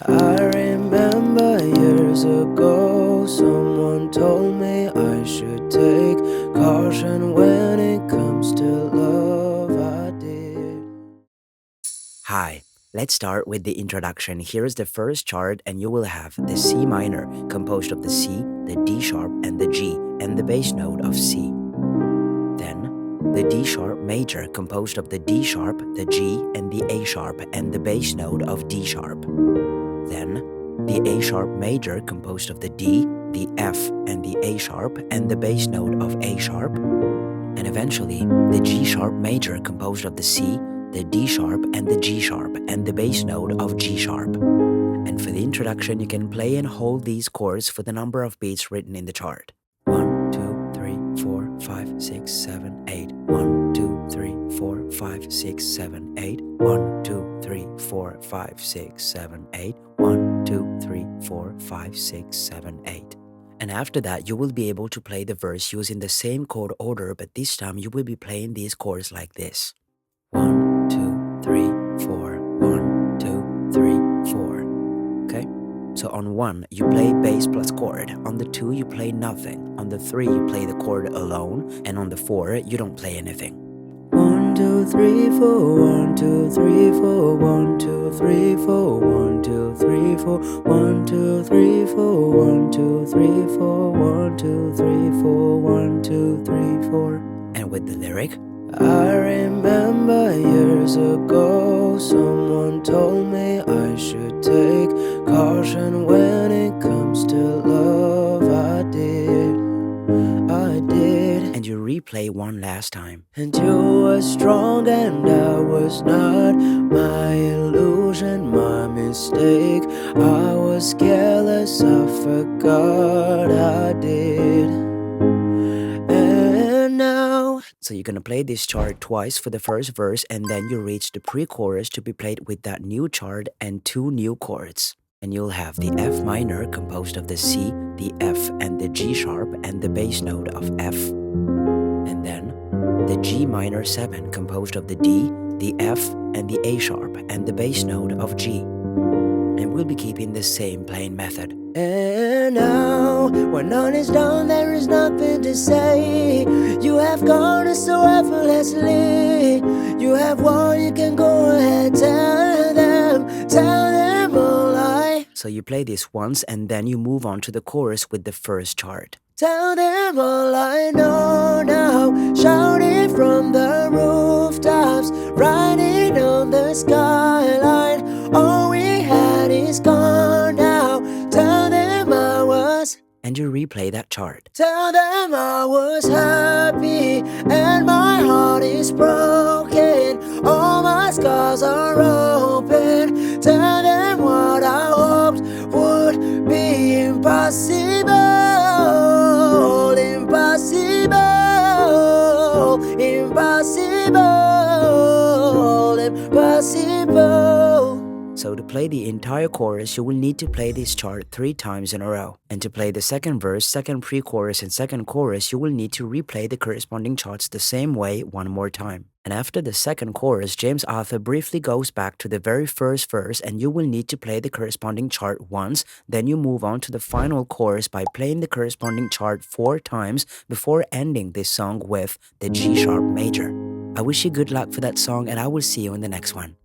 I remember years ago, someone told me I should take caution when it comes to love. I did. Hi, let's start with the introduction. Here is the first chord, and you will have the C minor, composed of the C, the D sharp, and the G, and the bass note of C. Then, the D sharp major, composed of the D sharp, the G, and the A sharp, and the bass note of D sharp. Then, the A sharp major, composed of the D, the F, and the A sharp, and the bass note of A sharp. And eventually, the G sharp major, composed of the C, the D sharp, and the G sharp, and the bass note of G sharp. And for the introduction, you can play and hold these chords for the number of beats written in the chart. 1, 2, 3, 4, 5, 6, 7, 8. 1, 2, 3, 4, 5, 6, 7, 8. 1, 2, 3, 4, 5, 6, 7, 8. 1, 2, 3, 4, 5, 6, 7, 8. And after that, you will be able to play the verse using the same chord order, but this time you will be playing these chords like this. 1, 2, 3, 4. 1, 2, 3, 4. Okay? So on 1, you play bass plus chord. On the 2, you play nothing. On the 3, you play the chord alone. And on the 4, you don't play anything. 1, 2, 3, 4. 1, 2, 3, 4. 1, 2, 3, 4. 1, 2, 3, 4. 1, 2, 3, 4. 1, 2, 3, 4. 1, 2, 3, 4. 1, 2, 3, 4. And with the lyric, I remember years ago, someone told me I should take caution when it comes to love. I did. and you replay one last time. And you were strong and I was not. My illusion, my mistake. I was careless, I forgot I did. And now, So you're gonna play this chart twice for the first verse, and then you reach the pre-chorus to be played with that new chart and 2 new chords. And you'll have the F minor, composed of the C, the F, and the G sharp, and the bass note of F. And then the G minor 7, composed of the D, the F, and the A sharp, and the bass note of G. And we'll be keeping the same playing method. and now, when all is done, there is nothing to say. You have gone so effortlessly. You have won, you can go ahead, tell them all I. So you play this once, and then you move on to the chorus with the first chart. Tell them all I know now. Shout it from the rooftops, riding on the skyline. All we had is gone now. Tell them I was. And you replay that chart. Tell them I was happy and my heart is broken. All my scars are open. Tell them what I hoped would be impossible. Impossible. Impossible. Impossible. So to play the entire chorus, you will need to play this chart 3 times in a row. And to play the second verse, second pre-chorus, and second chorus, you will need to replay the corresponding charts the same way one more time. And after the second chorus, James Arthur briefly goes back to the very first verse, and you will need to play the corresponding chart once. Then you move on to the final chorus by playing the corresponding chart 4 times before ending this song with the G sharp major. I wish you good luck for that song, and I will see you in the next one.